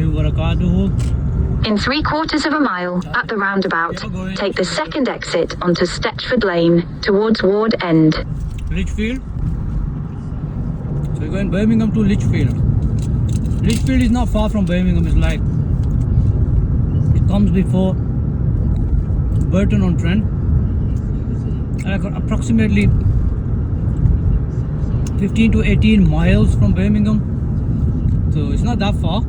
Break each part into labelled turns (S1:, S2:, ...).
S1: warahmatullahi wabarakatuh.
S2: In 3/4 of a mile at the roundabout, take the second exit onto Stetchford Lane towards Ward End.
S1: Lichfield. So you're going Birmingham to Lichfield. Lichfield is not far from Birmingham. It's like it comes before Burton on Trent. Approximately 15 to 18 miles from Birmingham. So it's not that far.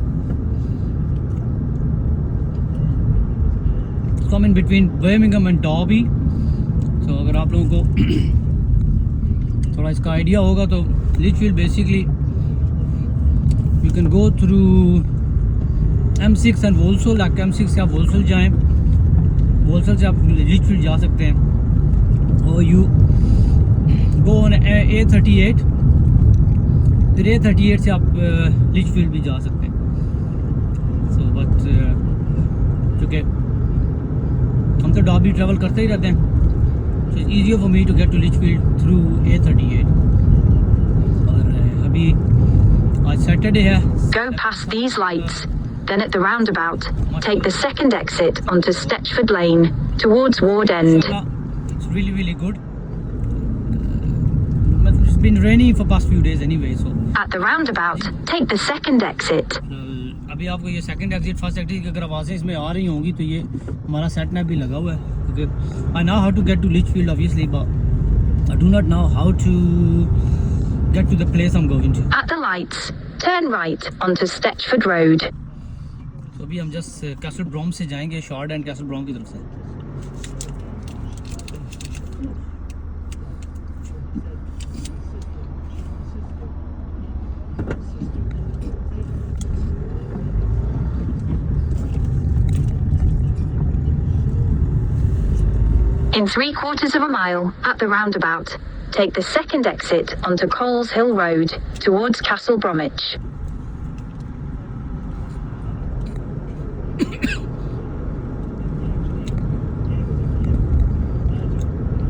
S1: Come in between Birmingham and Derby. So अगर आप लोगों को थोड़ा इसका idea होगा तो Lichfield basically you can go through M6 and Walsall. like M6 से आप Walsall जाएं, Walsall से आप Lichfield जा सकते हैं, और you go on A38, फिर A38 से आप Lichfield भी जा सकते हैं. So but चूँकि हम तो Derby ट्रैवल करते ही रहते हैं, so it's easier for me to get to Lichfield through A38. और अभी आज सैटरडे है.
S2: Go past these lights, then at the roundabout, take the second exit onto Stetchford Lane towards Ward End.
S1: It's really good. It's been raining for past few days anyway, so
S2: At the roundabout, take the second exit.
S1: अभी आपको ये second exit first exit की अगर आवाज़ें इसमें आ रही होंगी तो ये हमारा सेट नैप भी लगा हुआ है, क्योंकि I know how to get to Lichfield obviously, but I do not know how to get to the place I'm going to.
S2: At the lights, turn right onto Stetchford Road.
S1: तो अभी हम just castle ब्रॉम से जाएंगे, short and castle ब्रॉम की तरफ से.
S2: In 3/4 of a mile at the roundabout, take the second exit onto Coles Hill Road towards Castle Bromwich.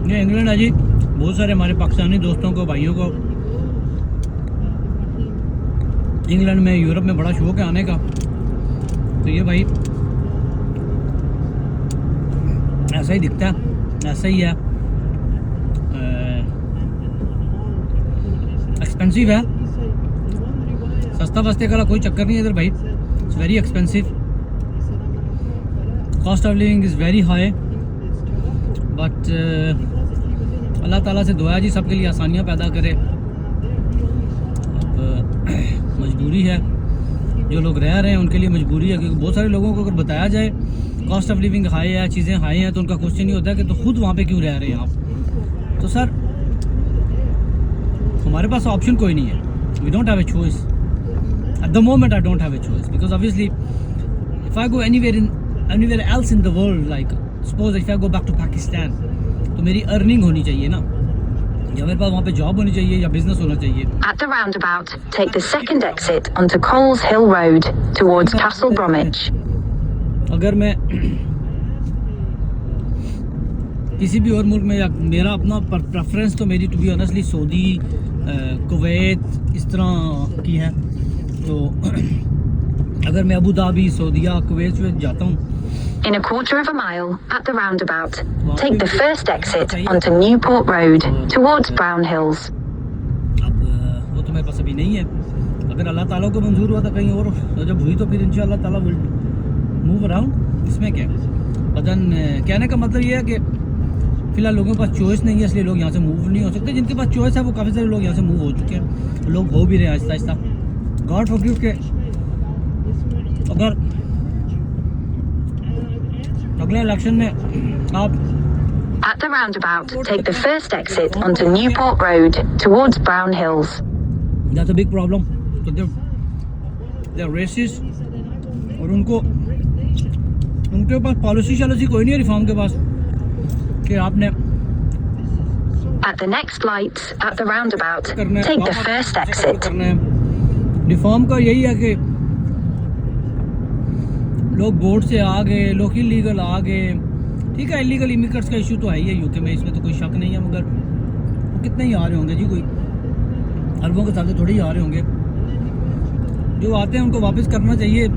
S1: ये England है जी. बहुत सारे हमारे पाकिस्तानी दोस्तों को, भाइयों को इंग्लैंड में, यूरोप में बड़ा शौक है आने का. तो ये भाई ऐसा ही दिखता है, ऐसा ही है. एक्सपेंसिव है, सस्ता वस्ते का कोई चक्कर नहीं है इधर भाई. It's very expensive. Cost of living is very high, but अल्लाह ताला से दुआ है जी सबके लिए आसानियाँ पैदा करे. अब मजबूरी है, जो लोग रह रहे हैं उनके लिए मजबूरी है, क्योंकि बहुत सारे लोगों को अगर बताया जाए कॉस्ट ऑफ लिविंग हाई है, चीज़ें हाई हैं, तो उनका क्वेश्चन ही होता है कि तो खुद वहाँ पे क्यों रह रहे हैं आप. तो सर हमारे पास ऑप्शन कोई नहीं है. We don't have a choice at the moment. I don't have a choice because obviously if I go anywhere else in the world, like suppose if I go back to Pakistan, तो मेरी earning होनी चाहिए ना, या मेरे पास वहाँ पे job होनी चाहिए या बिजनेस होना चाहिए.
S2: At the roundabout, take the second exit onto Coles Hill Road towards Castle Bromwich.
S1: अगर मैं किसी भी और मुल्क में, या मेरा अपना प्रेफरेंस तो मेरी to be honestly Saudi, Kuwait इस तरह की है. तो अगर मैं अबू धाबी, सऊदीया, कुवैत में जाता हूँ.
S2: In 1/4 of a mile at the roundabout, take the first exit onto Newport Road towards Brown Hills.
S1: अब वो तो मेरे पास अभी नहीं है. अगर अल्लाह ताला को मंजूर हुआ था कहीं और, तो जब हुई तो फिर इंशाअल्लाह ताला विल मूव अराउंड. इसमें क्या बदन कहने का मतलब ये है कि फ़िलहाल लोगों के पास चॉइस नहीं है, इसलिए लोग यहाँ से मूव नहीं हो सकते. जिनके पास चॉइस है वो काफ़ी सारे लोग यहाँ से मूव हो चुके हैं, लोग हो भी रहे हैं आहिस्ता आहिस्ता. गॉड फॉरगिव के अगर अगले इलेक्शन में आप
S2: At the roundabout, take the first exit onto Newport Road towards Brown Hills.
S1: that's a big problem. So they're racist, और उनके पास पॉलिसी कोई नहीं है रिफॉर्म के पास कि आपने.
S2: At the next lights at the roundabout, take the first exit.
S1: Reform का यही है कि लोग बोर्ड से आ गए, लोग इलीगल आ गए. ठीक है, इलीगल इमिग्रेंट्स का इशू तो है ही है यूके में, इसमें तो कोई शक नहीं है, मगर वो कितने ही आ रहे होंगे जी, कोई अरबों के साथ थोड़ी ही आ रहे होंगे. जो आते हैं उनको वापस करना चाहिए.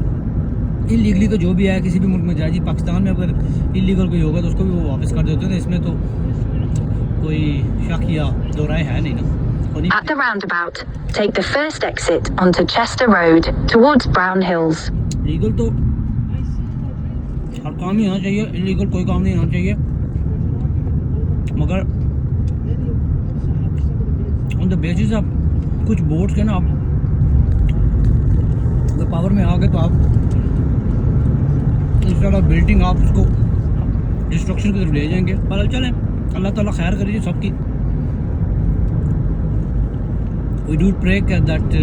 S1: इलीगली तो जो भी है किसी भी मुल्क में जाए जी, पाकिस्तान में अगर इलीगल कोई होगा तो उसको भी वो वापस कर देते हैं, इसमें तो कोई शक या दो राय है नहीं ना।
S2: At the roundabout, take the first exit onto Chester Road towards Brown Hills.
S1: Legal तो हर काम ही होना चाहिए, इलीगल कोई काम नहीं होना चाहिए, मगर ऑन द बेसिस ऑफ कुछ बोर्ड्स के ना आप अगर पावर में आ गए तो आप इंस्टेड ऑफ बिल्डिंग आप उसको डिस्ट्रक्शन की तरफ ले जाएंगे। पर चलें, अल्लाह ताला खैर करिए सबकी। We do pray that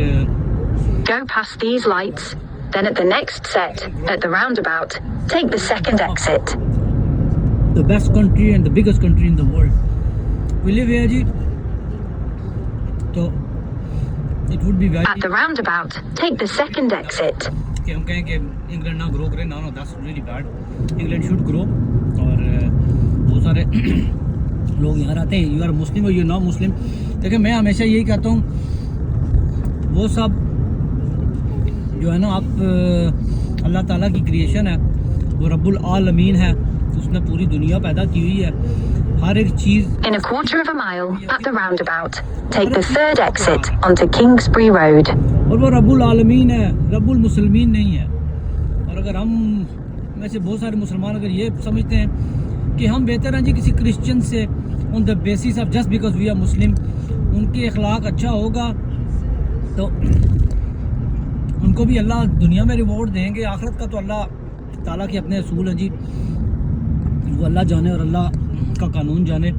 S2: Go past these lights, then at the next set, at the roundabout, take the second exit.
S1: the best country and the biggest country in the world we live here जी, तो it would be very
S2: At the roundabout, take the second exit.
S1: कि हम कहें कि England ना grow करे, ना that's really bad. England should grow। और बहुत सारे लोग यहाँ रहते हैं, यू आर मुस्लिम और यू नॉट मुस्लिम। देखिए मैं हमेशा यही कहता हूँ, वो सब जो है ना आप अल्लाह ताला की क्रिएशन है, वो रब्बुल आलमीन है, उसने पूरी दुनिया पैदा की हुई है, हर एक चीज़।
S2: In a quarter of a mile, at the roundabout, take the third exit onto Kingsbury Road.
S1: और वो रब्बुल आलमीन है, रब्बुल मुसलमीन नहीं है। और अगर हम में से बहुत सारे मुसलमान अगर ये समझते हैं कि हम बेहतर हैं जी किसी क्रिश्चियन से on the basis of just because we are Muslim, उनके अखलाक अच्छा होगा तो उनको भी अल्लाह दुनिया में रिवॉर्ड देंगे, आखिरत का तो अल्लाह ताला के अपने असूल हैं जी, वो अल्लाह जाने और अल्लाह का कानून जाने,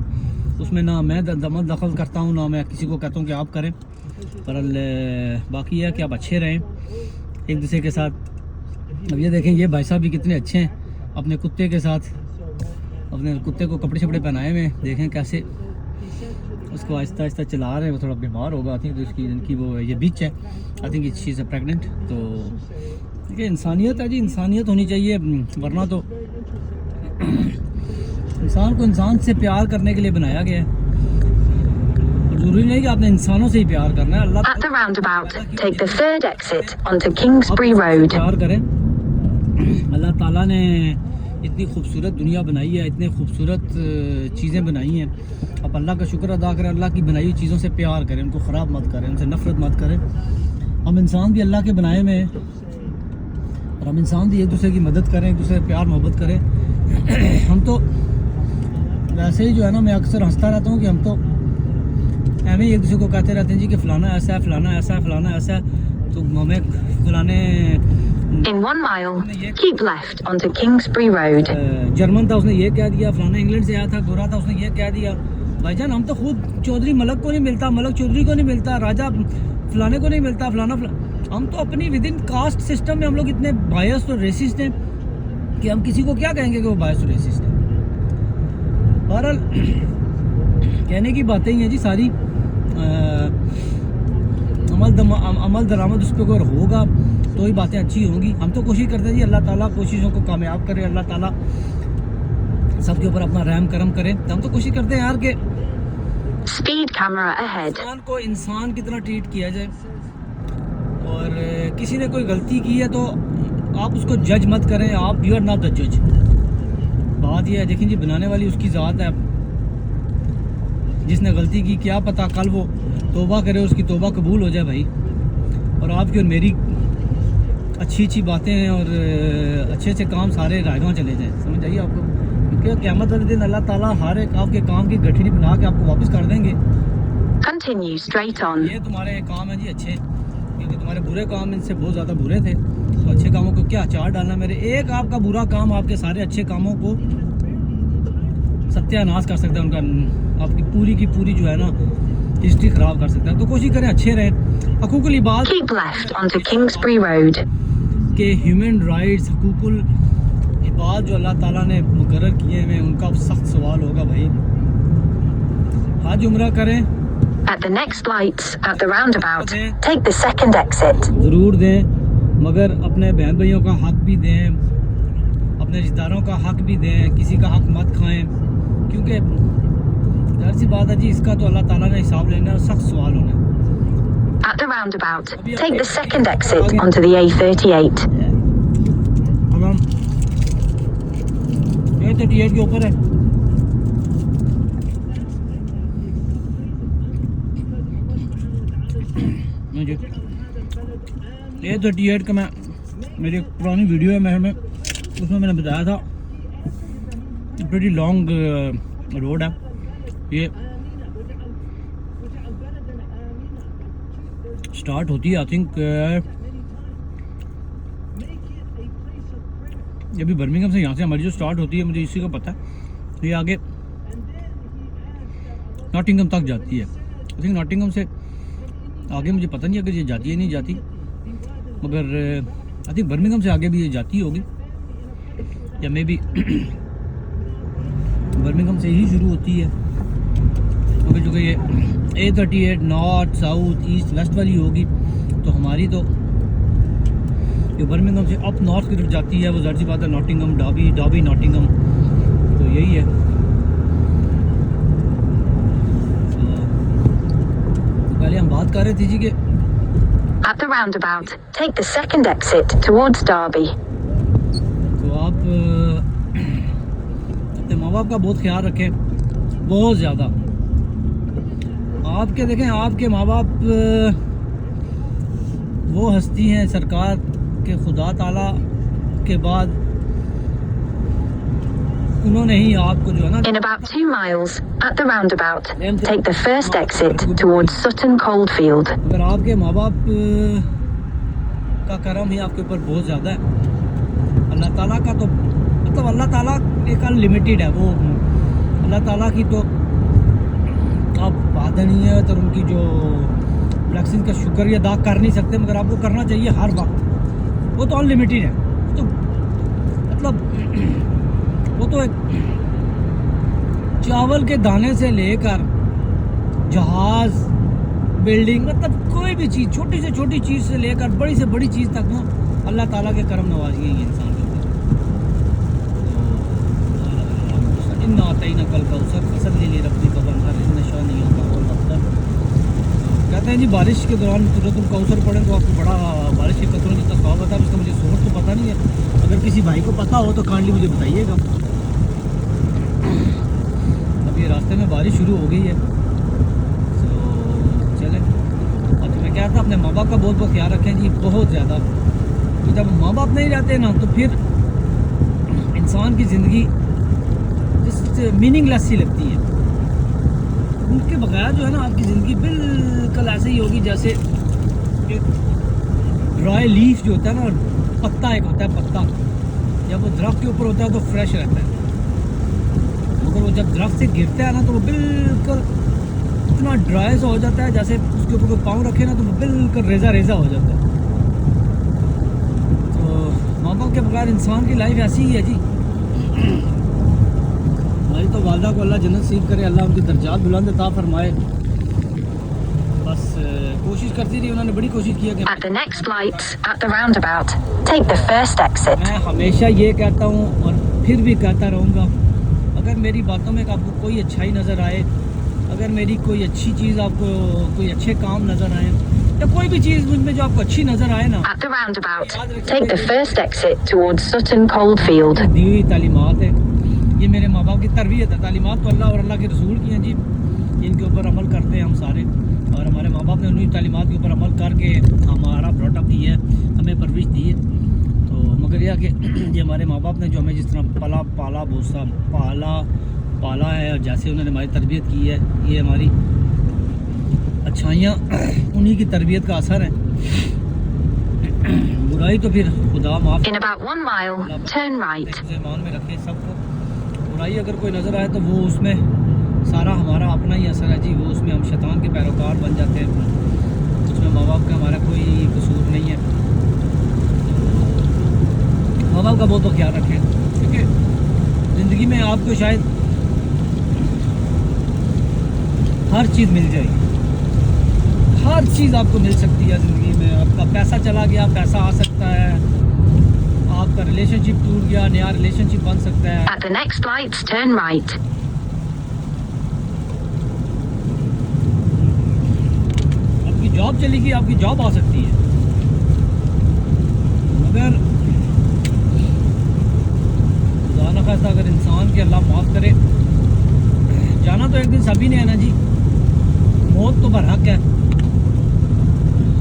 S1: उसमें ना मैं दखल करता हूँ ना मैं किसी को कहता हूँ कि आप करें। पर बाकी है कि आप अच्छे रहें एक दूसरे के साथ। अब ये देखें ये भाई साहब भी कितने अच्छे हैं अपने कुत्ते के साथ, अपने कुत्ते को कपड़े शपड़े पहनाए हुए, देखें कैसे उसको आहिस्ता आहिस्ता चला रहे हैं। वो थोड़ा बीमार होगा, आई थिंक तो इसकी इनकी वो ये बिच है, I think she is pregnant. तो देखिए इंसानियत है जी, इंसानियत होनी चाहिए, वरना तो इंसान को इंसान से प्यार करने के लिए बनाया गया है, जरूरी नहीं कि आपने इंसानों से ही प्यार करना है। अल्लाह
S2: At the roundabout, take the third exit onto Kingsbury Road.
S1: प्यार करें। अल्लाह ताला ने इतनी खूबसूरत दुनिया बनाई है, इतने खूबसूरत चीज़ें बनाई हैं, आप अल्लाह का शुक्र अदा करें, अल्लाह की बनाई हुई चीज़ों से प्यार करें, उनको ख़राब मत करें, उनसे नफ़रत मत करें। हम इंसान भी अल्लाह के बनाए में और हम इंसान भी एक दूसरे की मदद करें, एक दूसरे से प्यार मोहब्बत करें। हम तो वैसे ही जो है ना, मैं अक्सर हंसता रहता हूँ कि हम तो हमें एक दूसरे को कहते रहते हैं जी कि फ़लाना ऐसा है, फ़लाना ऐसा है, फ़लाना ऐसा है, तो हमें फ़लाने
S2: In 1 mile, keep left onto Kingsbury Road.
S1: German था उसने ये कह दिया, फलाना इंग्लैंड से आया था गोरा था उसने ये कह दिया। भाईजान हम तो खुद चौधरी मलक को नहीं मिलता, मलक चौधरी को नहीं मिलता, राजा फलाने को नहीं मिलता, फलाना हम तो अपनी विद इन कास्ट सिस्टम में हम लोग इतने बायस्ड और रेसिस्ट हैं कि हम किसी को क्या कहेंगे कि वो बायस्ड और रेसिस्ट है। बहरहाल कहने की बातें ही हैं जी सारी, अमल दरामद उस पर अगर होगा तो ही बातें अच्छी होंगी। हम तो कोशिश करते हैं जी, अल्लाह ताला कोशिशों को कामयाब करे, अल्लाह ताला सबके ऊपर अपना रहम करम करे। तो हम तो कोशिश करते हैं यार कि
S2: Speed camera ahead.
S1: इंसान को इंसान की तरह ट्रीट किया जाए, और किसी ने कोई गलती की है तो आप उसको जज मत करें, आप यू आर नॉट द जज। बात यह है, देखें जी बनाने वाली उसकी ज़ात है, जिसने गलती की क्या पता कल वो तौबा करे, उसकी तौबा कबूल हो जाए भाई, और आपकी और मेरी अच्छी अच्छी बातें हैं और अच्छे अच्छे काम सारे रायगां चले जाएं, समझ आइए आपको। क्योंकि क़यामत वाले दिन अल्लाह ताला हर एक आपके काम की गठरी बना के आपको वापस कर देंगे।
S2: Continue straight on.
S1: ये तुम्हारे काम हैं जी अच्छे, क्योंकि तुम्हारे बुरे काम इनसे बहुत ज़्यादा बुरे थे, तो अच्छे कामों को क्या अचार डालना मेरे। एक आपका बुरा काम आपके सारे अच्छे कामों को सत्यानाश कर सकता है, उनका आपकी पूरी की पूरी जो है ना हिस्ट्री ख़राब कर सकता है। तो कोशिश करें अच्छे रहें। हकूकुल इबाद
S2: Keep left onto Kingsbury Road.
S1: के ह्यूमन राइट्स, हकूकुल इबाद जो अल्लाह ताला ने मुकर्रर किए हुए, उनका सख्त सवाल होगा भाई। हज उम्रा करें,
S2: At the next lights, at the roundabout, take the second exit.
S1: ज़रूर दें, मगर अपने बहन भाइयों का हक भी दें, अपने रिश्तेदारों का हक भी दें, किसी का हक मत खाएं, क्योंकि जाहिर सी बात है जी, इसका तो अल्लाह ताला ने हिसाब लेना है और सख्त सवाल होना है।
S2: At the roundabout, take the second exit onto the A38.
S1: A38 के ऊपर है। मुझे A38 का मैं मेरी एक पुरानी वीडियो है मैं उसमें मैंने बताया था प्रीटी लॉन्ग रोड है ये। स्टार्ट होती है आई थिंक ये भी बर्मिंघम से, यहाँ से हमारी जो स्टार्ट होती है मुझे इसी का पता है, ये आगे नॉटिंघम तक जाती है। आई थिंक नॉटिंघम से आगे मुझे पता नहीं अगर ये जाती है नहीं जाती, मगर आई थिंक बर्मिंघम से आगे भी ये जाती होगी या मे बी बर्मिंघम से ही शुरू होती है। मगर जो कि ये A38 north south east west वाली होगी तो हमारी तो जो बर्मिंघम से अप नॉर्थ की तरफ जाती है वो ज़ाहिर सी बात है नॉटिंघम डाबी नॉटिंघम, तो यही है। तो पहले हम बात कर रहे थे जी कि
S2: At the roundabout, take the second exit towards Derby.
S1: तो आप अपने माँ बाप का बहुत ख्याल रखें, बहुत ज़्यादा। आपके देखें आपके माँ बाप वो हस्ती हैं सरकार के खुदा ताला के बाद उन्होंने ही आपको जो है ना।
S2: In about 2 miles, at the roundabout, take the first exit towards Sutton Coldfield.
S1: अगर आपके माँ बाप का करम ही आपके ऊपर बहुत ज़्यादा है, अल्लाह ताला का तो मतलब अल्लाह ताला एक अनलिमिटेड है, वो अल्लाह ताला की तो आप बादनीयत और उनकी जो ब्लेसिंग का शुक्रिया अदा कर नहीं सकते, मगर आपको करना चाहिए हर वक्त। वो तो अनलिमिटेड है, तो मतलब वो तो एक चावल के दाने से लेकर जहाज बिल्डिंग मतलब कोई भी चीज़ छोटी से छोटी चीज़ से लेकर बड़ी से बड़ी चीज़ तक ना अल्लाह ताला के करम नवाजी है इंसान के ऊपर। इन्ना आतईना कल कौसर फसल ले रबी का बनकर नशा नहीं होता और अफ्तर। कहते हैं जी बारिश के दौरान सूरतुल कौसर पड़े तो आपको बड़ा बारिश के कतरों की तस्वीर होता है, उसका मुझे सोच तो पता नहीं है, अगर किसी भाई को पता हो तो काइंडली मुझे बताइएगा। अब ये रास्ते में बारिश शुरू हो गई है, तो चले। और तो मैं क्या था अपने माँ बाप का बहुत बहुत ख्याल रखें जी, बहुत ज़्यादा। तो जब माँ बाप नहीं रहते ना तो फिर इंसान की ज़िंदगी मीनिंगलेस सी लगती है। उनके बगैर जो है ना आपकी ज़िंदगी बिल्कुल ऐसे ही होगी जैसे एक ड्राई लीफ जो होता है ना, पत्ता एक होता है, पत्ता जब वो दरख्त के ऊपर होता है तो फ्रेश रहता है, मगर वो जब दरख्त से गिरता है ना तो वो बिल्कुल इतना ड्राई सा हो जाता है जैसे उसके ऊपर कोई पाँव रखे ना तो वो बिल्कुल रेजा रेजा हो जाता है। तो माँ बाप के बगैर इंसान की लाइफ ऐसी ही है जी। हमारी तो वालदा को अल्लाह जन्नत नसीब करे, अल्लाह उनकी दर्जात बुलंद अता फरमाए। बस कोशिश करती रही, उन्होंने बड़ी कोशिश की है कि
S2: At the next lights, at the roundabout, take the first exit.
S1: मैं हमेशा ये कहता हूँ और फिर भी कहता रहूँगा, अगर मेरी बातों में आपको कोई अच्छाई नज़र आए, अगर मेरी कोई अच्छी चीज़ आपको कोई अच्छे काम नज़र आए या कोई भी चीज़ मुझ में जो आपको अच्छी नज़र आए ना,
S2: At the roundabout, take the first exit towards Sutton Coldfield.
S1: दी हुई तालीमात है, ये मेरे माँ बाप की तरबियत है। तालीमात तो अल्लाह और अल्लाह के रसूल की हैं जी, इनके ऊपर अमल करते हैं हम सारे, और हमारे माँ बाप ने उन्हीं तालीमात के ऊपर अमल करके हमारा ब्रॉटअप दी है, हमें परवरिश दी है। तो मगर यह कि ये हमारे माँ बाप ने जो हमें जिस तरह पाला है और जैसे उन्होंने हमारी तरबियत की है, ये हमारी अच्छाइयाँ उन्हीं की तरबियत का असर है। बुराई तो फिर खुदा माफ़।
S2: In about 1 mile, turn right.
S1: ईमान में रखे सबको। बुराई अगर कोई नज़र आए तो वो उसमें सारा हमारा अपना ही असर है जी, वो उसमें हम शैतान के पैरोकार बन जाते हैं, उसमें माँ बाप का हमारा कोई कसूर नहीं है। माँ बाप का बहुत तो ख्याल रखें, क्योंकि ज़िंदगी में आपको शायद हर चीज़ मिल जाएगी, हर चीज़ आपको मिल सकती है ज़िंदगी में। आपका पैसा चला गया, पैसा आ सकता है, आपका रिलेशनशिप टूट गया, नया रिलेशनशिप बन सकता है।
S2: At the next lights, turn right.
S1: आपकी जॉब चली गई, आपकी जॉब आ सकती है, मगर खुदा ना खुदा खास्ता अगर इंसान के अल्लाह माफ़ करे, जाना तो एक दिन सभी ने है ना जी, मौत तो बरहक है,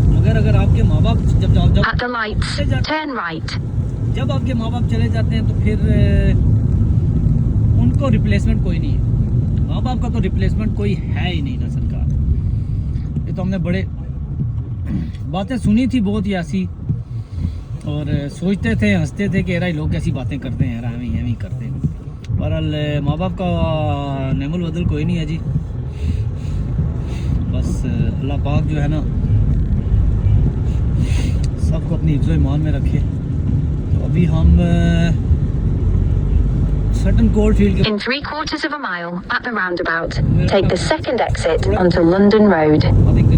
S1: मगर अगर आपके माँ बाप जब
S2: At the lights, turn right.
S1: जब आपके माँ बाप चले जाते हैं तो फिर उनको रिप्लेसमेंट कोई नहीं है। माँ बाप का तो रिप्लेसमेंट कोई है ही नहीं ना सरकार। ये तो हमने बड़े बातें सुनी थी बहुत ही ऐसी, और सोचते थे, हंसते थे कि यार लोग कैसी बातें करते हैं, यार हम ही करते हैं। बहरहाल माँ बाप का नेमुल बदल कोई नहीं है जी, बस अल्लाह पाक जो है ना सबको अपनी हिफ्ज़ ईमान में रखे। तो अभी हम Sutton Coldfield
S2: In 3/4 of a mile, at the roundabout, take the second exit onto London Road.
S1: के